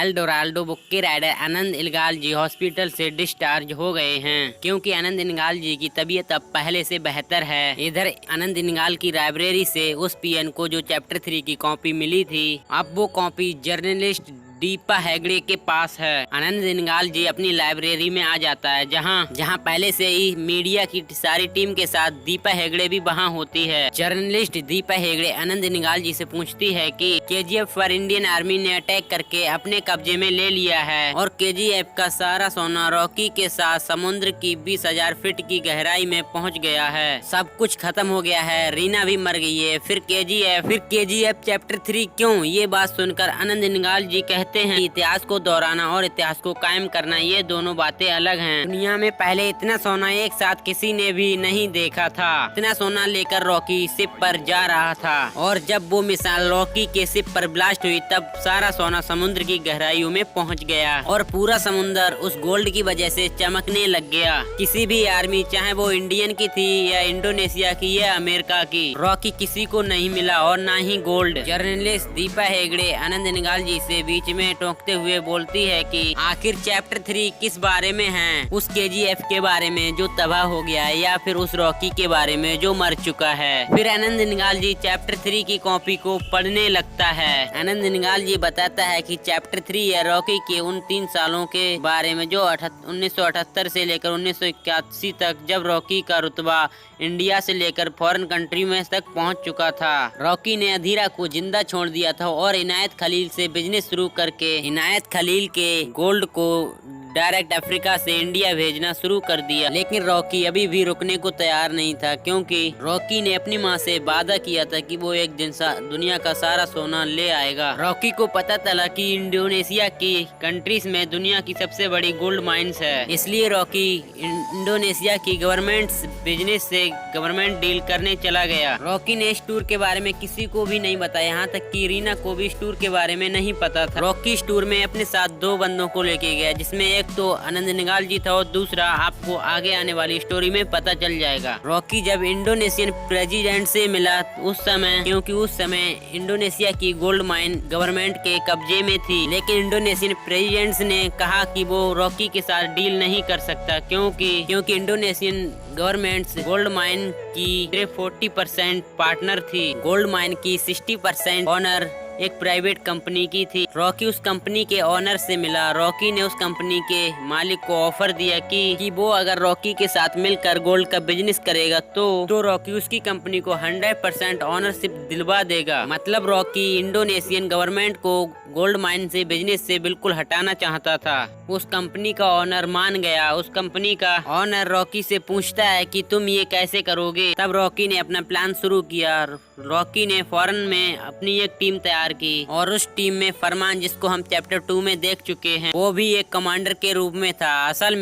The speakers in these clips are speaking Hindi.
एल डोराल्डो बुक के राइडर आनंद इलगाल जी हॉस्पिटल से डिस्चार्ज हो गए हैं, क्योंकि आनंद इलगाल जी की तबीयत अब पहले से बेहतर है। इधर आनंद इलगाल की लाइब्रेरी से उस पीएन को जो चैप्टर 3 की कॉपी मिली थी, अब वो कॉपी जर्नलिस्ट दीपा हेगड़े के पास है। आनंद इलगाल जी अपनी लाइब्रेरी में आ जाता है, जहां पहले से ही मीडिया की सारी टीम के साथ दीपा हेगड़े भी वहां होती है। जर्नलिस्ट दीपा हेगड़े आनंद इलगाल जी से पूछती है कि केजीएफ पर इंडियन आर्मी ने अटैक करके अपने कब्जे में ले लिया है और केजीएफ का सारा सोना रॉकी के साथ समुद्र की 20,000 फीट की गहराई में पहुंच गया है। सब कुछ खत्म हो गया है, रीना भी मर गई है। फिर केजीएफ चैप्टर 3 क्यों? ये बात सुनकर आनंद इलगाल जी कहते हैं इतिहास को दोहराना और इतिहास को कायम करना ये दोनों बातें अलग हैं। दुनिया में पहले इतना सोना एक साथ किसी ने भी नहीं देखा था। इतना सोना लेकर रॉकी शिप पर जा रहा था और जब वो मिसाइल रॉकी के शिप पर ब्लास्ट हुई तब सारा सोना समुद्र की गहराइयों में पहुंच गया और पूरा समुद्र उस गोल्ड की वजह से चमकने लग गया। किसी भी आर्मी, चाहे वो इंडियन की थी या इंडोनेशिया की या अमेरिका की, रॉकी किसी को नहीं मिला और ना ही गोल्ड। जर्नलिस्ट दीपा हेगड़े आनंद इलगाल जी से बीच में टोकते हुए बोलती है कि आखिर चैप्टर 3 किस बारे में है? उस केजीएफ के बारे में जो तबाह हो गया है या फिर उस रॉकी के बारे में जो मर चुका है? फिर आनंद इलगाल जी चैप्टर 3 की कॉपी को पढ़ने लगता है। आनंद इलगाल जी बताता है कि चैप्टर 3 या रॉकी के उन 3 सालों के बारे में जो 1978 से लेकर 1981 तक, जब रॉकी का रुतबा इंडिया से लेकर फॉरेन कंट्री में तक पहुंच चुका था। रॉकी ने अधीरा को जिंदा छोड़ दिया था और इनायत खलील से बिजनेस शुरू करके इनायत खलील के गोल्ड को डायरेक्ट अफ्रीका से इंडिया भेजना शुरू कर दिया। लेकिन रॉकी अभी भी रुकने को तैयार नहीं था, क्योंकि रॉकी ने अपनी माँ से वादा किया था कि वो एक दिन दुनिया का सारा सोना ले आएगा। रॉकी को पता चला कि इंडोनेशिया की कंट्रीज में दुनिया की सबसे बड़ी गोल्ड माइंस है, इसलिए रॉकी इंडोनेशिया की गवर्नमेंट बिजनेस से गवर्नमेंट डील करने चला गया। रॉकी ने इस टूर के बारे में किसी को भी नहीं बताया, यहाँ तक कि रीना को भी इस टूर के बारे में नहीं पता था। रॉकी इस टूर में अपने साथ 2 बंदों को लेके गया, जिसमें एक तो आनंद इलगाल जी था और दूसरा आपको आगे आने वाली स्टोरी में पता चल जाएगा। रॉकी जब इंडोनेशियन प्रेसिडेंट से मिला उस समय, क्योंकि उस समय इंडोनेशिया की गोल्ड माइन गवर्नमेंट के कब्जे में थी, लेकिन इंडोनेशियन प्रेसिडेंट ने कहा कि वो रॉकी के साथ डील नहीं कर सकता, क्योंकि इंडोनेशियन गवर्नमेंट गोल्ड माइन की सिर्फ 40% पार्टनर थी। गोल्ड माइन की 60% ऑनर एक प्राइवेट कंपनी की थी। रॉकी उस कंपनी के ऑनर से मिला। रॉकी ने उस कंपनी के मालिक को ऑफर दिया कि वो अगर रॉकी के साथ मिलकर गोल्ड का बिजनेस करेगा तो रॉकी उसकी कंपनी को 100% ऑनरशिप दिलवा देगा। मतलब रॉकी इंडोनेशियन गवर्नमेंट को गोल्ड माइन से बिजनेस से बिल्कुल हटाना चाहता था। उस कंपनी का ऑनर मान गया। उस कंपनी का ऑनर रॉकी से पूछता है कि तुम ये कैसे करोगे? तब रॉकी ने अपना प्लान शुरू किया। रॉकी ने फॉरेन में अपनी एक टीम तैयार की और उस टीम में फरमान, जिसको हम चैप्टर 2 में देख चुके हैं, वो भी एक कमांडर के रूप में था। असल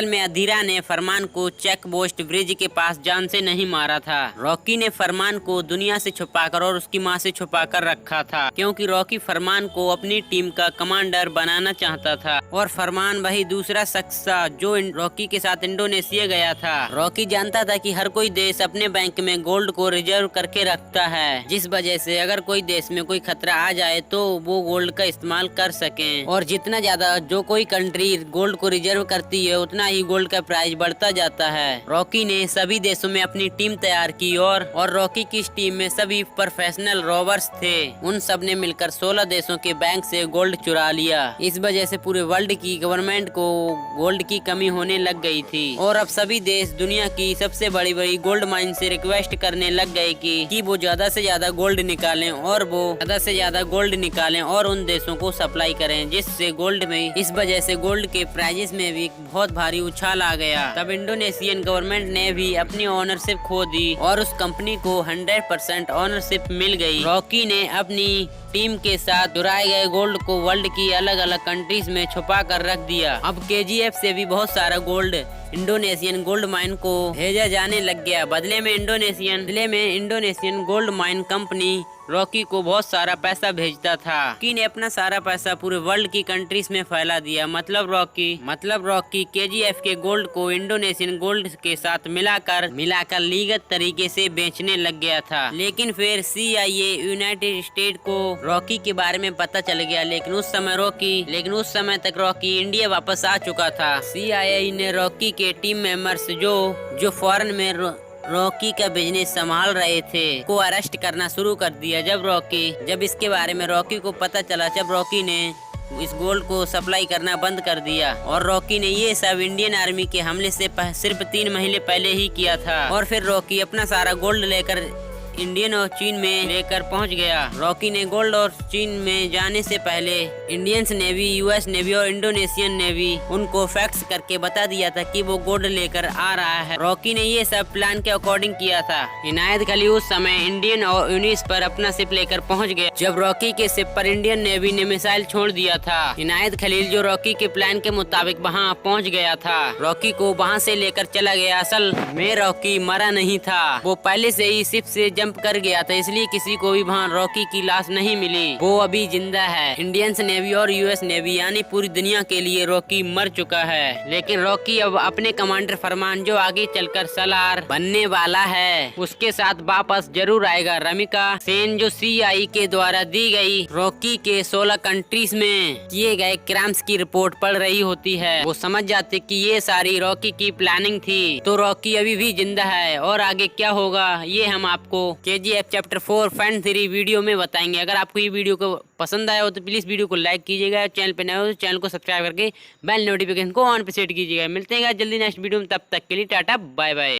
में अधीरा ने फरमान को चेक पोस्ट ब्रिज के पास जान से नहीं मारा था। रॉकी ने फरमान को दुनिया से छुपाकर और उसकी माँ से छुपाकर रखा था, क्योंकि रॉकी फरमान को अपनी टीम का कमांडर बनाना चाहता था और फरमान वही दूसरा शख्स था जो रॉकी के साथ इंडोनेशिया गया था। रॉकी जानता था कि हर कोई देश अपने बैंक में गोल्ड को रिजर्व करके रखता है, जिस वजह से अगर कोई देश में कोई खतरा आ जाए तो वो गोल्ड का इस्तेमाल कर सकें। और जितना ज्यादा जो कोई कंट्री गोल्ड को रिजर्व करती है उतना ही गोल्ड का प्राइस बढ़ता जाता है। रॉकी ने सभी देशों में अपनी टीम तैयार की और रॉकी की इस टीम में सभी प्रोफेशनल रॉबर्स थे। उन सब ने मिलकर 16 देशों के बैंक से गोल्ड चुरा लिया। इस वजह से पूरे वर्ल्ड की गवर्नमेंट को गोल्ड की कमी होने लग गई थी और अब सभी देश दुनिया की सबसे बड़ी बड़ी गोल्ड माइन से रिक्वेस्ट करने लग गए कि वो ज्यादा से ज्यादा गोल्ड निकालें और उन देशों को सप्लाई करें, जिससे गोल्ड में इस वजह से गोल्ड के प्राइजेस में भी बहुत भारी उछाल आ गया। तब इंडोनेशियन गवर्नमेंट ने भी अपनी ऑनरशिप खो दी और उस कंपनी को 100% ऑनरशिप मिल गई। रॉकी ने अपनी टीम के साथ चुराए गए गोल्ड को वर्ल्ड की अलग अलग कंट्रीज में छुपा कर रख दिया। अब केजीएफ से भी बहुत सारा गोल्ड इंडोनेशियन गोल्ड माइन को भेजा जाने लग गया। बदले में Indonesian gold mine company Rocky को बहुत सारा पैसा भेजता था। रॉकी ने अपना सारा पैसा पूरे वर्ल्ड की कंट्रीज में फैला दिया। मतलब रॉकी KGF के गोल्ड को इंडोनेशियन गोल्ड के साथ मिलाकर लीगल तरीके से बेचने लग गया था। लेकिन फिर CIA यूनाइटेड स्टेट को रॉकी के बारे में पता चल गया। लेकिन उस समय तक रॉकी इंडिया वापस आ चुका था। CIA ने रॉकी के टीम मेंबर्स जो फॉरेन में रॉकी का बिजनेस संभाल रहे थे को अरेस्ट करना शुरू कर दिया। जब इसके बारे में रॉकी को पता चला, जब रॉकी ने इस गोल्ड को सप्लाई करना बंद कर दिया। और रॉकी ने ये सब इंडियन आर्मी के हमले से सिर्फ 3 महीने पहले ही किया था। और फिर रॉकी अपना सारा गोल्ड लेकर इंडियन और चीन में लेकर पहुंच गया। रॉकी ने गोल्ड और चीन में जाने से पहले इंडियन नेवी, US नेवी और इंडोनेशियन नेवी उनको फैक्स करके बता दिया था कि वो गोल्ड लेकर आ रहा है। रॉकी ने ये सब प्लान के अकॉर्डिंग किया था। इनायत खलील उस समय इंडियन और यूनिस पर अपना शिप लेकर पहुंच गया। जब रॉकी के शिप पर इंडियन नेवी ने मिसाइल छोड़ दिया था, इनायत खलील जो रॉकी के प्लान के मुताबिक वहाँ पहुँच गया था, रॉकी को वहाँ से लेकर चला गया। असल में रॉकी मरा नहीं था, वो पहले से ही शिप से जंप कर गया था, इसलिए किसी को भी वहाँ रॉकी की लाश नहीं मिली। वो अभी जिंदा है। इंडियन नेवी और US नेवी यानी पूरी दुनिया के लिए रॉकी मर चुका है। लेकिन रॉकी अब अपने कमांडर फरमान जो आगे चलकर सलार बनने वाला है उसके साथ वापस जरूर आएगा। रमिका सेन जो CIA के द्वारा दी गई रॉकी के 16 कंट्रीज में किए गए क्राइम्स की रिपोर्ट पढ़ रही होती है। वो समझ जाते कि ये सारी रॉकी की प्लानिंग थी। तो रॉकी अभी भी जिंदा है और आगे क्या होगा ये हम आपको KGF चैप्टर 4 फैन 3 वीडियो में बताएंगे। अगर आपको ये वीडियो को पसंद आया हो तो प्लीज वीडियो को लाइक कीजिएगा। चैनल पे नए हो तो चैनल को सब्सक्राइब करके बेल नोटिफिकेशन को ऑन पे सेट कीजिएगा। मिलते हैं जल्दी नेक्स्ट वीडियो में, तब तक के लिए टाटा बाय बाय।